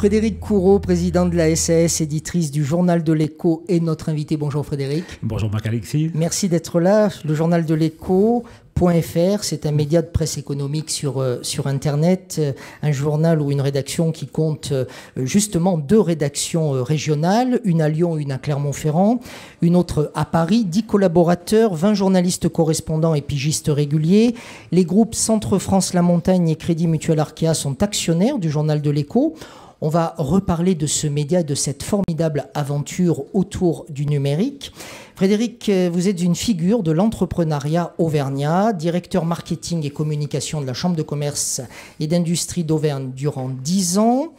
Frédéric Coureau, président de la SAS, éditrice du Journal de l'Écho, est notre invité. Bonjour Frédéric. Bonjour Marc-Alexis. Merci d'être là. Le Journal de l'Écho.fr, c'est un média de presse économique sur Internet, un journal ou une rédaction qui compte justement 2 rédactions régionales, une à Lyon, une à Clermont-Ferrand, une autre à Paris, 10 collaborateurs, 20 journalistes correspondants et pigistes réguliers. Les groupes Centre France La Montagne et Crédit Mutuel Arkea sont actionnaires du Journal de l'Écho. On va reparler de ce média, de cette formidable aventure autour du numérique. Frédéric, vous êtes une figure de l'entrepreneuriat auvergnat, directeur marketing et communication de la Chambre de commerce et d'industrie d'Auvergne durant 10 ans,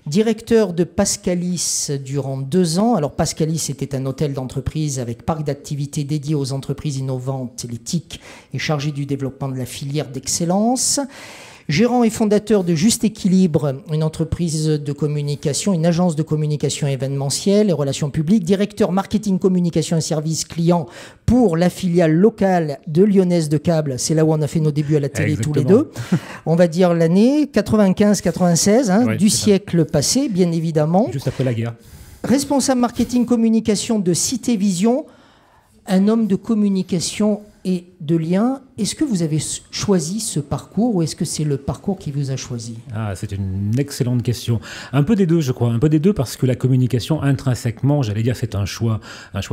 directeur de Pascalis durant 2 ans. Alors Pascalis était un hôtel d'entreprise avec parc d'activités dédié aux entreprises innovantes, les TIC, et chargé du développement de la filière d'excellence. Gérant et fondateur de Juste Équilibre, une entreprise de communication, une agence de communication événementielle et relations publiques, directeur marketing, communication et services clients pour la filiale locale de Lyonnaise de Câble. C'est là où on a fait nos débuts à la télé. Exactement. Tous les deux. On va dire l'année 95-96, du siècle passé, bien évidemment. Juste après la guerre. Responsable marketing communication de Cité Vision, un homme de communication et de lien. Est-ce que vous avez choisi ce parcours ou est-ce que c'est le parcours qui vous a choisi ? C'est une excellente question. Un peu des deux, je crois. Un peu des deux parce que la communication, intrinsèquement, j'allais dire, c'est un choix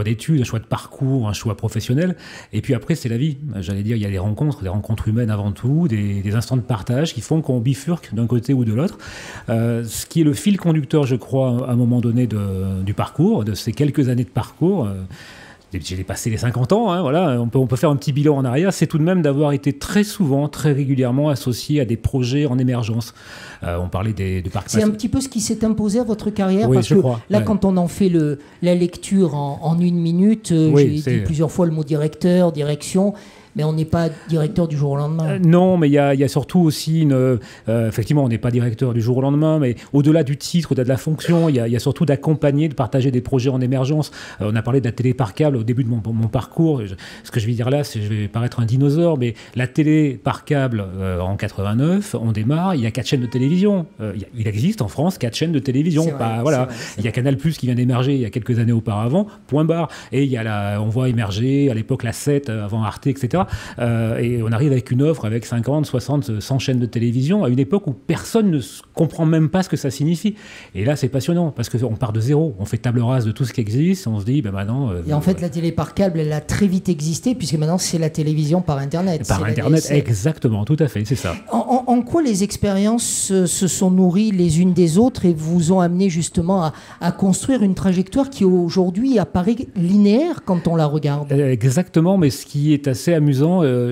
d'études, un choix de parcours, un choix professionnel. Et puis après, c'est la vie. J'allais dire, il y a des rencontres humaines avant tout, des instants de partage qui font qu'on bifurque d'un côté ou de l'autre. Ce qui est le fil conducteur, je crois, à un moment donné du parcours, de ces quelques années de parcours. J'ai dépassé les 50 ans, voilà. On peut faire un petit bilan en arrière. C'est tout de même d'avoir été très souvent, très régulièrement associé à des projets en émergence. On parlait de parcs. C'est un petit peu ce qui s'est imposé à votre carrière, oui, parce que crois, là, quand on en fait la lecture en 1 minute, j'ai dit plusieurs fois le mot directeur, direction. Mais on n'est pas directeur du jour au lendemain. Non, mais il y a surtout aussi effectivement, on n'est pas directeur du jour au lendemain, mais au-delà du titre, au-delà de la fonction, il y a surtout d'accompagner, de partager des projets en émergence. On a parlé de la télé par câble au début de mon parcours. Ce que je vais dire là, je vais paraître un dinosaure, mais la télé par câble en 89, on démarre, il y a 4 chaînes de télévision. Il existe en France 4 chaînes de télévision. Il y a Canal+, qui vient d'émerger il y a quelques années auparavant, point barre. Et il y a on voit émerger à l'époque la 7, avant Arte, etc. Et on arrive avec une offre avec 50, 60, 100 chaînes de télévision à une époque où personne ne comprend même pas ce que ça signifie. Et là, c'est passionnant parce qu'on part de zéro. On fait table rase de tout ce qui existe. On se dit, maintenant... et en fait, la télé par câble, elle a très vite existé puisque maintenant, c'est la télévision par Internet. Par Internet, exactement, tout à fait, c'est ça. En quoi les expériences se sont nourries les unes des autres et vous ont amené justement à construire une trajectoire qui aujourd'hui apparaît linéaire quand on la regarde ? Exactement, mais ce qui est assez amusant,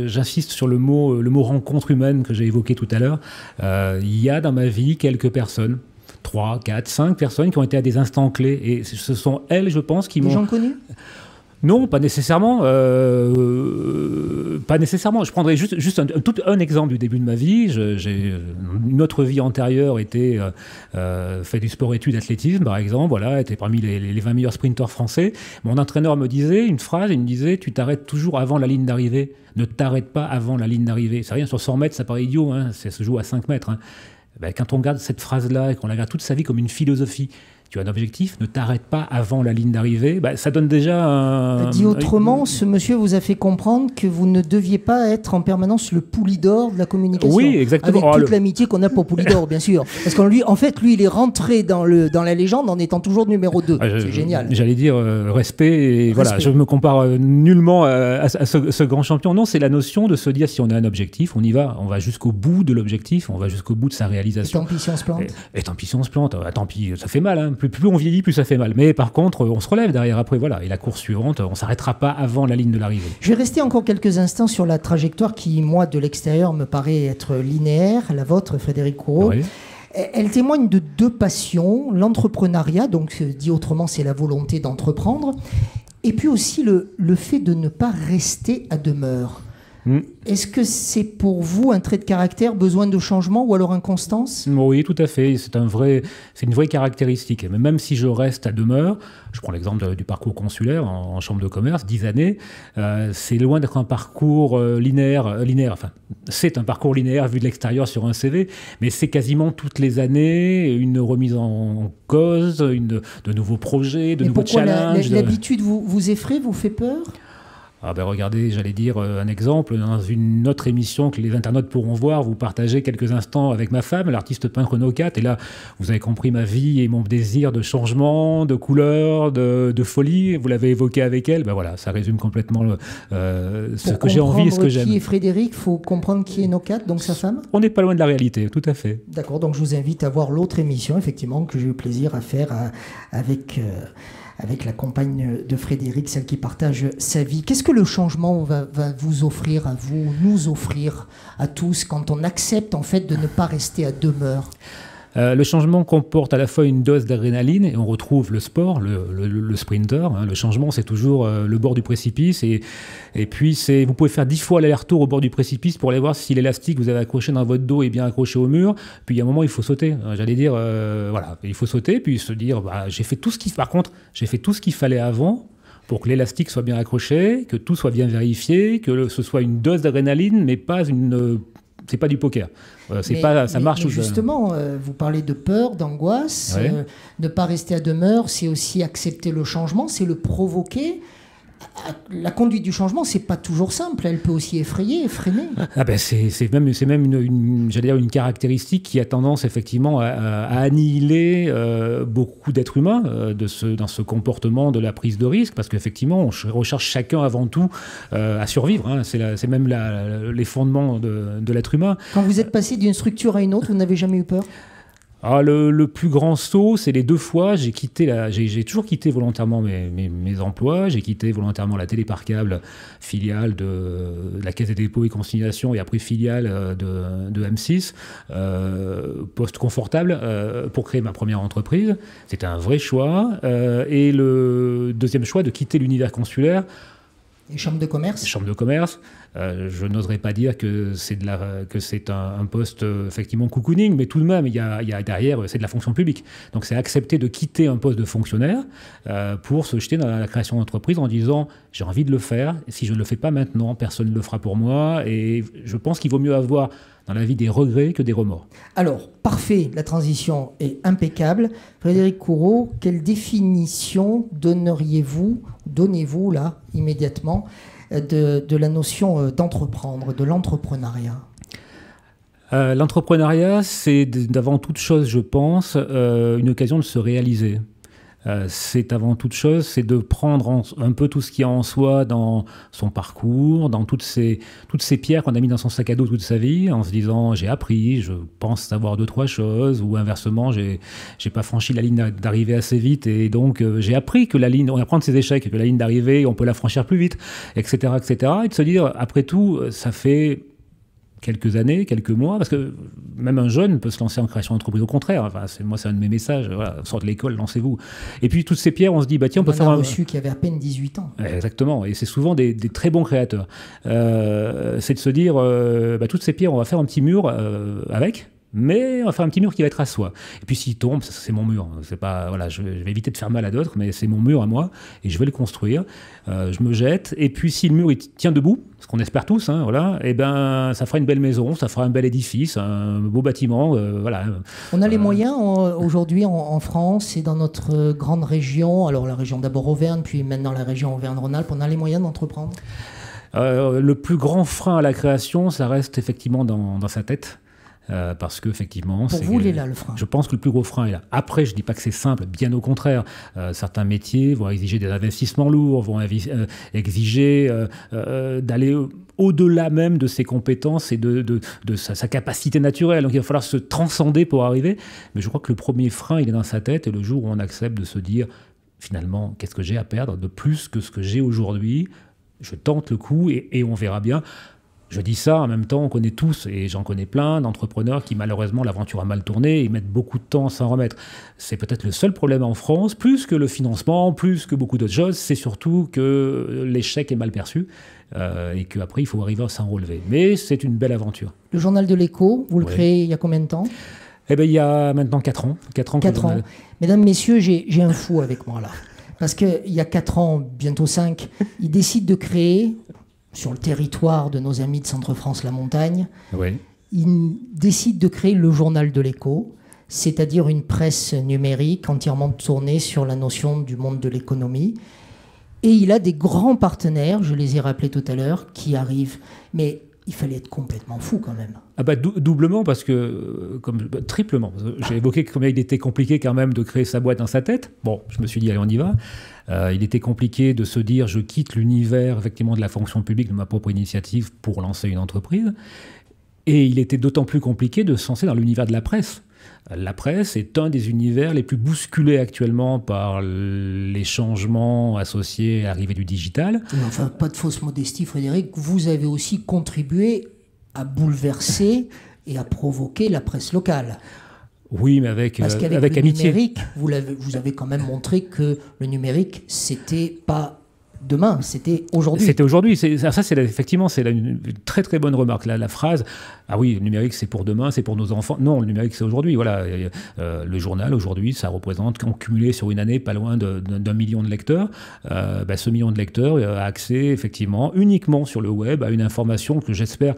j'insiste sur le mot rencontre humaine que j'ai évoqué tout à l'heure. Il y a dans ma vie quelques personnes, 3, 4, 5 personnes qui ont été à des instants clés. Et ce sont elles, je pense, qui m'ont... Des gens connus ? Non, pas nécessairement. Pas nécessairement. Je prendrais juste un exemple du début de ma vie. J'ai une autre vie antérieure été fait du sport-études athlétisme, par exemple. Voilà, était parmi les 20 meilleurs sprinteurs français. Mon entraîneur me disait une phrase. Il me disait: tu t'arrêtes toujours avant la ligne d'arrivée. Ne t'arrête pas avant la ligne d'arrivée. C'est rien, sur 100 mètres, ça paraît idiot. Ça se joue à 5 mètres. Quand on regarde cette phrase-là et qu'on la regarde toute sa vie comme une philosophie. Tu as un objectif, ne t'arrête pas avant la ligne d'arrivée. Ça donne déjà un... Dit autrement, ce monsieur vous a fait comprendre que vous ne deviez pas être en permanence le Poulidor de la communication. Oui, exactement. Avec toute l'amitié qu'on a pour Poulidor, bien sûr. Parce qu'en lui, il est rentré dans la légende en étant toujours numéro 2. C'est génial. J'allais dire respect. Et voilà, je me compare nullement à ce grand champion. Non, c'est la notion de se dire, si on a un objectif, on y va. On va jusqu'au bout de l'objectif, on va jusqu'au bout de sa réalisation. Et tant pis si on se plante. Et tant pis si on se plante. Tant pis, ça fait mal, Plus on vieillit, plus ça fait mal. Mais par contre, on se relève derrière après. Voilà. Et la course suivante, on ne s'arrêtera pas avant la ligne de l'arrivée. Je vais rester encore quelques instants sur la trajectoire qui, moi, de l'extérieur, me paraît être linéaire. La vôtre, Frédéric Coureau. Oui. Elle témoigne de 2 passions. L'entrepreneuriat, donc dit autrement, c'est la volonté d'entreprendre. Et puis aussi le fait de ne pas rester à demeure. Est-ce que c'est pour vous un trait de caractère, besoin de changement ou alors inconstance? Oui, tout à fait. C'est une vraie caractéristique. Mais même si je reste à demeure, je prends l'exemple du parcours consulaire en chambre de commerce, 10 années, c'est loin d'être un parcours linéaire. Enfin, c'est un parcours linéaire vu de l'extérieur sur un CV, mais c'est quasiment toutes les années une remise en cause, de nouveaux projets, de nouveaux challenges. L'habitude vous effraie, vous fait peur? Ah ben regardez, j'allais dire un exemple, dans une autre émission que les internautes pourront voir, vous partagez quelques instants avec ma femme, l'artiste peintre Nocat, et là, vous avez compris ma vie et mon désir de changement, de couleur, de folie, vous l'avez évoqué avec elle, ben voilà, ça résume complètement ce que j'ai envie et ce que j'aime. Qui est Frédéric, il faut comprendre qui est Nocat, donc sa femme? On n'est pas loin de la réalité, tout à fait. D'accord, donc je vous invite à voir l'autre émission, effectivement, que j'ai eu plaisir à faire avec la compagne de Frédéric, celle qui partage sa vie. Qu'est-ce que le changement va vous offrir à vous, nous offrir à tous, quand on accepte en fait de ne pas rester à demeure? Le changement comporte à la fois une dose d'adrénaline, et on retrouve le sport, le sprinter. Hein. Le changement, c'est toujours le bord du précipice. Et puis, vous pouvez faire 10 fois l'aller-retour au bord du précipice pour aller voir si l'élastique que vous avez accroché dans votre dos est bien accroché au mur. Puis, il y a un moment, il faut sauter. J'allais dire, voilà, il faut sauter, puis se dire, j'ai fait tout ce qu'il fallait avant pour que l'élastique soit bien accroché, que tout soit bien vérifié, que ce soit une dose d'adrénaline, mais pas c'est pas du poker. Ça marche. Mais justement, vous parlez de peur, d'angoisse. Ouais. Ne pas rester à demeure, c'est aussi accepter le changement, c'est le provoquer. La conduite du changement, c'est pas toujours simple. Elle peut aussi effrayer, freiner. Ah ben c'est même j'allais dire une caractéristique qui a tendance effectivement à annihiler beaucoup d'êtres humains dans ce comportement de la prise de risque, parce qu'effectivement, on recherche chacun avant tout à survivre. Hein. C'est même les fondements de l'être humain. Quand vous êtes passé d'une structure à une autre, vous n'avez jamais eu peur? Ah, le plus grand saut, c'est les 2 fois. J'ai toujours quitté volontairement mes emplois. J'ai quitté volontairement la télé par câble, filiale de la Caisse des dépôts et consignations, et après filiale de M6, poste confortable, pour créer ma première entreprise. C'était un vrai choix. Et le deuxième choix, de quitter l'univers consulaire. Les chambres de commerce. Je n'oserais pas dire que c'est un poste effectivement cocooning, mais tout de même, il y a derrière, c'est de la fonction publique. Donc c'est accepter de quitter un poste de fonctionnaire pour se jeter dans la création d'entreprise en disant j'ai envie de le faire, et si je ne le fais pas maintenant, personne ne le fera pour moi, et je pense qu'il vaut mieux avoir dans la vie des regrets que des remords. Alors, parfait, la transition est impeccable. Frédéric Courreau, quelle définition donnez-vous là, immédiatement, de la notion d'entreprendre, de l'entrepreneuriat? L'entrepreneuriat, c'est d'avant toute chose, je pense, une occasion de se réaliser. C'est avant toute chose, c'est de prendre un peu tout ce qu'il y a en soi dans son parcours, dans toutes ces pierres qu'on a mis dans son sac à dos toute sa vie, en se disant j'ai appris, je pense savoir 2-3 choses, ou inversement j'ai pas franchi la ligne d'arrivée assez vite, et donc j'ai appris que on apprend de ses échecs, que la ligne d'arrivée on peut la franchir plus vite, etc., etc. Et de se dire après tout, ça fait quelques années, quelques mois, parce que même un jeune peut se lancer en création d'entreprise. Au contraire, enfin, c'est un de mes messages. Voilà, sort de l'école, lancez-vous. Et puis toutes ces pierres, on se dit, tiens, on peut faire un reçu qui avait à peine 18 ans. Exactement, et c'est souvent des très bons créateurs. C'est de se dire, toutes ces pierres, on va faire un petit mur avec. Mais on va faire un petit mur qui va être à soi. Et puis s'il tombe, c'est mon mur. C'est pas, voilà, je vais éviter de faire mal à d'autres, mais c'est mon mur à moi, et je vais le construire. Je me jette, et puis si le mur il tient debout, ce qu'on espère tous, hein, voilà, et ça fera une belle maison, ça fera un bel édifice, un beau bâtiment, voilà. On a les moyens aujourd'hui en France et dans notre grande région, alors la région d'abord Auvergne, puis maintenant la région Auvergne-Rhône-Alpes, on a les moyens d'entreprendre? Le plus grand frein à la création, ça reste effectivement dans sa tête. Parce qu'effectivement... Pour vous, il est là, le frein? Je pense que le plus gros frein est là. Après, je ne dis pas que c'est simple, bien au contraire. Certains métiers vont exiger des investissements lourds, vont exiger d'aller au-delà même de ses compétences et de sa capacité naturelle. Donc il va falloir se transcender pour arriver. Mais je crois que le premier frein, il est dans sa tête. Et le jour où on accepte de se dire, finalement, qu'est-ce que j'ai à perdre de plus que ce que j'ai aujourd'hui? Je tente le coup et on verra bien. Je dis ça, en même temps, on connaît tous, et j'en connais plein, d'entrepreneurs qui, malheureusement, l'aventure a mal tourné et mettent beaucoup de temps à s'en remettre. C'est peut-être le seul problème en France, plus que le financement, plus que beaucoup d'autres choses, c'est surtout que l'échec est mal perçu et qu'après, il faut arriver à s'en relever. Mais c'est une belle aventure. Le journal de l'Écho, vous le créez il y a combien de temps ? Eh bien, il y a maintenant 4 ans. 4 ans. 4 ans. Mesdames, messieurs, j'ai un fou avec moi, là. Parce qu'il y a 4 ans, bientôt 5, il décide de créer... sur le territoire de nos amis de Centre-France-La Montagne, oui. Il décide de créer le journal de l'Écho, c'est-à-dire une presse numérique entièrement tournée sur la notion du monde de l'économie. Et il a des grands partenaires, je les ai rappelés tout à l'heure, qui arrivent. Mais il fallait être complètement fou quand même. Ah bah, doublement, parce que, triplement. J'ai évoqué combien il était compliqué quand même de créer sa boîte dans sa tête. Bon, je me suis dit, allez, on y va. Il était compliqué de se dire, je quitte l'univers effectivement de la fonction publique, de ma propre initiative, pour lancer une entreprise. Et il était d'autant plus compliqué de se lancer dans l'univers de la presse. La presse est un des univers les plus bousculés actuellement par les changements associés à l'arrivée du digital. Mais enfin, pas de fausse modestie, Frédéric, vous avez aussi contribué à bouleverser et à provoquer la presse locale. Oui, mais avec le amitié. Numérique, vous avez quand même montré que le numérique, c'était pas demain, c'était aujourd'hui. C'était aujourd'hui. Effectivement, c'est une très très bonne remarque. La phrase, ah oui, le numérique c'est pour demain, c'est pour nos enfants. Non, le numérique c'est aujourd'hui. Voilà, le journal aujourd'hui, ça représente, en cumulé sur une année, pas loin d'1 million de lecteurs. Ce million de lecteurs a accès effectivement uniquement sur le web à une information que j'espère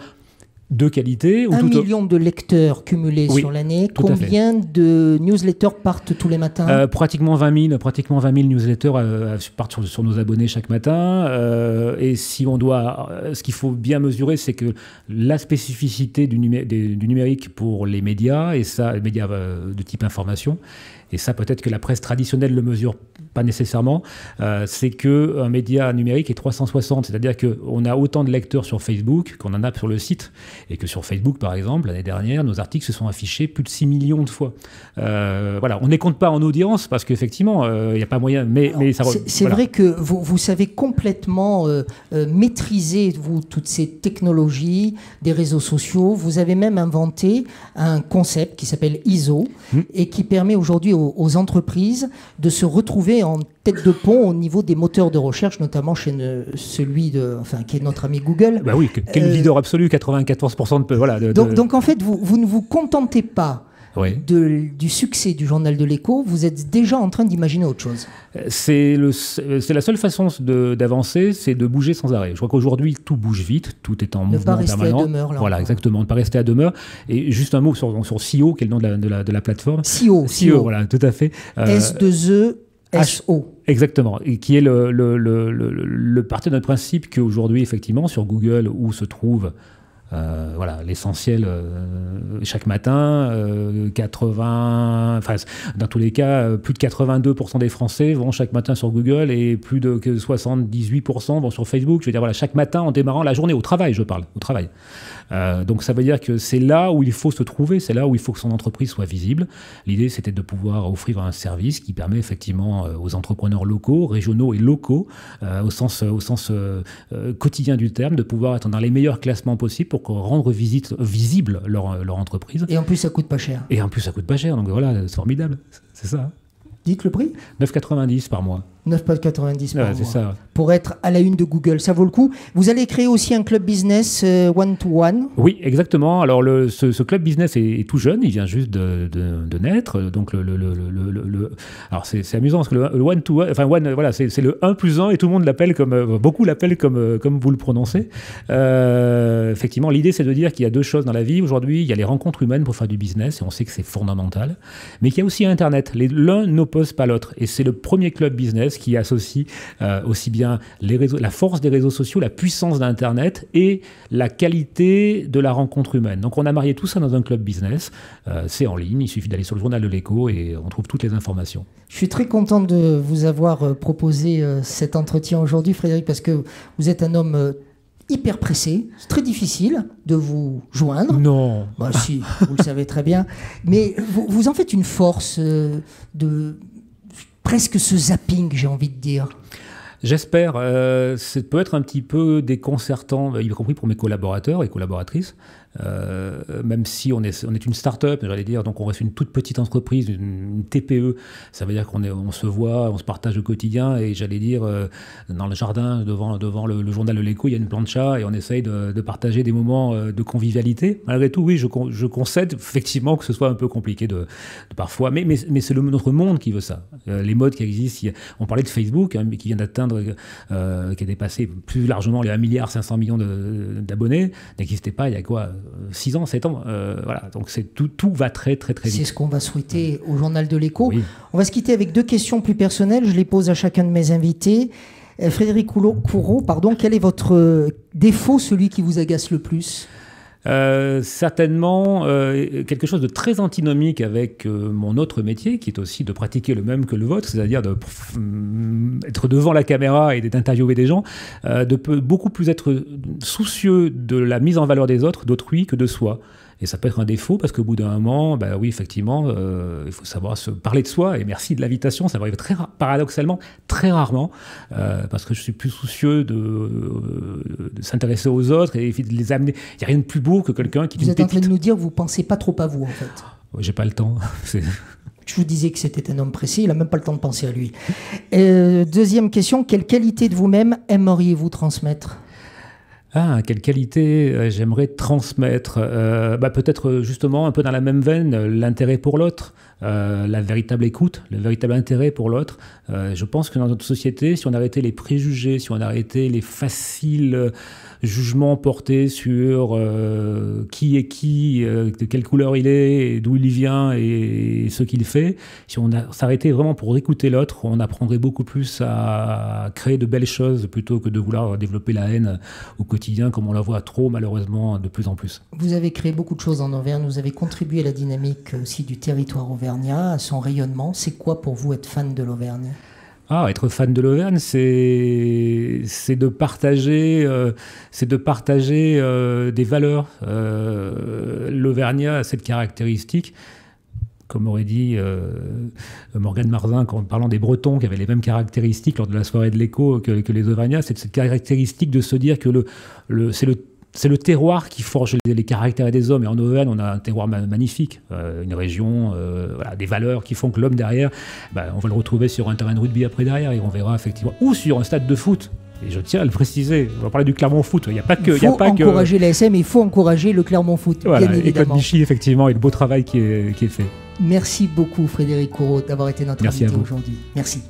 de qualité. 1 million de lecteurs cumulés sur l'année. Combien de newsletters partent tous les matins ? Pratiquement 20 000 newsletters partent sur nos abonnés chaque matin. Et si on doit, ce qu'il faut bien mesurer, c'est que la spécificité du numérique pour les médias, et ça, les médias de type information, et ça peut-être que la presse traditionnelle le mesure pas nécessairement, c'est qu'un média numérique est 360, c'est-à-dire qu'on a autant de lecteurs sur Facebook qu'on en a sur le site, et que sur Facebook, par exemple, l'année dernière, nos articles se sont affichés plus de 6 millions de fois. Voilà, on ne les compte pas en audience, parce qu'effectivement, il n'y a pas moyen, mais ça... C'est vrai que vous savez complètement maîtriser, vous, toutes ces technologies des réseaux sociaux. Vous avez même inventé un concept qui s'appelle ISO, et qui permet aujourd'hui aux entreprises de se retrouver en tête de pont au niveau des moteurs de recherche, notamment chez celui qui est notre ami Google. Bah oui, qui est le leader absolu, 94% de... Voilà, donc en fait, vous ne vous contentez pas du succès du journal de l'Écho, vous êtes déjà en train d'imaginer autre chose. C'est la seule façon d'avancer, c'est de bouger sans arrêt. Je crois qu'aujourd'hui, tout bouge vite, tout est en mouvement permanent. Ne pas rester à demeure. Voilà, exactement, ne pas rester à demeure. Et juste un mot sur CEO, qui est le nom de la plateforme. CEO, voilà, tout à fait. S2E-S-O. Exactement, et qui est le parti de notre principe qu'aujourd'hui, effectivement, sur Google, où se trouve l'essentiel chaque matin, dans tous les cas, plus de 82% des Français vont chaque matin sur Google et plus de 78% vont sur Facebook. Je veux dire, voilà, chaque matin en démarrant la journée, au travail, je parle, au travail. Donc ça veut dire que c'est là où il faut se trouver, c'est là où il faut que son entreprise soit visible. L'idée, c'était de pouvoir offrir un service qui permet effectivement aux entrepreneurs locaux, régionaux et locaux, au sens quotidien du terme, de pouvoir être dans les meilleurs classements possibles pour rendre visible leur entreprise. Et en plus, ça coûte pas cher. Donc voilà, c'est formidable, c'est ça. Dites le prix ? 9,90 par mois. 9,90 par mois. C'est ça. Pour être à la une de Google, ça vaut le coup. Vous allez créer aussi un club business one-to-one. Oui, exactement. Alors ce club business est tout jeune, il vient juste de naître. Donc alors c'est amusant parce que le one-to-one, voilà, c'est le 1+1 et tout le monde l'appelle beaucoup l'appellent comme vous le prononcez. Effectivement, l'idée c'est de dire qu'il y a deux choses dans la vie. Aujourd'hui, il y a les rencontres humaines pour faire du business et on sait que c'est fondamental. Mais qu'il y a aussi Internet. L'un n'oppose pas l'autre. Et c'est le premier club business qui associe aussi bien la force des réseaux sociaux, la puissance d'Internet et la qualité de la rencontre humaine. Donc on a marié tout ça dans un club business. C'est en ligne, il suffit d'aller sur le journal de l'Écho et on trouve toutes les informations. Je suis très content de vous avoir proposé cet entretien aujourd'hui, Frédéric, parce que vous êtes un homme hyper pressé. C'est très difficile de vous joindre. Non. Bah si, vous le savez très bien. Mais vous en faites une force de presque ce zapping, j'ai envie de dire. J'espère. Ça peut être un petit peu déconcertant, y compris pour mes collaborateurs et collaboratrices. Même si on est une start-up, j'allais dire, donc on reste une toute petite entreprise, une TPE, ça veut dire on se voit, on se partage au quotidien, et j'allais dire, dans le jardin, devant le journal de l'Écho, il y a une plancha, et on essaye de partager des moments de convivialité. Malgré tout, oui, je concède effectivement que ce soit un peu compliqué de parfois, mais c'est notre monde qui veut ça. Les modes qui existent, on parlait de Facebook, hein, qui vient d'atteindre, qui a dépassé plus largement les 1,5 milliard d'abonnés, n'existait pas il y a quoi, 6 ans, 7 ans, voilà. Donc tout va très très très vite. C'est ce qu'on va souhaiter au journal de l'Écho. Oui. On va se quitter avec 2 questions plus personnelles. Je les pose à chacun de mes invités. Frédéric Courreau, quel est votre défaut, celui qui vous agace le plus ? Certainement quelque chose de très antinomique avec mon autre métier, qui est aussi de pratiquer le même que le vôtre, c'est-à-dire être devant la caméra et d'interviewer des gens, de beaucoup plus être soucieux de la mise en valeur des autres, d'autrui, que de soi. Et ça peut être un défaut, parce qu'au bout d'un moment, oui, effectivement, il faut savoir se parler de soi. Et merci de l'invitation, ça m'arrive paradoxalement très rarement, parce que je suis plus soucieux de s'intéresser aux autres et de les amener. Il n'y a rien de plus beau que quelqu'un qui... Vous êtes en train de nous dire que vous ne pensez pas trop à vous, en fait. J'ai pas le temps. Je vous disais que c'était un homme précis, il n'a même pas le temps de penser à lui. Deuxième question, quelle qualité de vous-même aimeriez-vous transmettre ? Quelle qualité j'aimerais transmettre, peut-être justement un peu dans la même veine, l'intérêt pour l'autre, la véritable écoute, le véritable intérêt pour l'autre. Je pense que dans notre société, si on arrêtait les préjugés, si on arrêtait les faciles jugements portés sur qui est qui, de quelle couleur il est, d'où il vient et ce qu'il fait, si on s'arrêtait vraiment pour écouter l'autre, on apprendrait beaucoup plus à créer de belles choses plutôt que de vouloir développer la haine au quotidien, comme on la voit trop malheureusement de plus en plus. Vous avez créé beaucoup de choses en Auvergne, vous avez contribué à la dynamique aussi du territoire auvergnat, à son rayonnement. C'est quoi pour vous être fan de l'Auvergne ? Être fan de l'Auvergne, c'est de partager, des valeurs. L'Auvergnat a cette caractéristique, comme aurait dit Morgane Marzin, en parlant des Bretons qui avaient les mêmes caractéristiques lors de la soirée de l'Écho que les Auvergnats, c'est cette caractéristique de se dire que c'est le terroir qui forge les caractères des hommes. Et en Auvergne, on a un terroir magnifique, une région, des valeurs qui font que l'homme derrière, on va le retrouver sur un terrain de rugby après derrière, et on verra effectivement, ou sur un stade de foot. Et je tiens à le préciser, on va parler du Clermont Foot. Il faut encourager l'ASM, mais il faut encourager le Clermont Foot, voilà, bien évidemment. Et Claude Michy, effectivement, et le beau travail qui est fait. Merci beaucoup Frédéric Courreau d'avoir été notre invité aujourd'hui. Merci.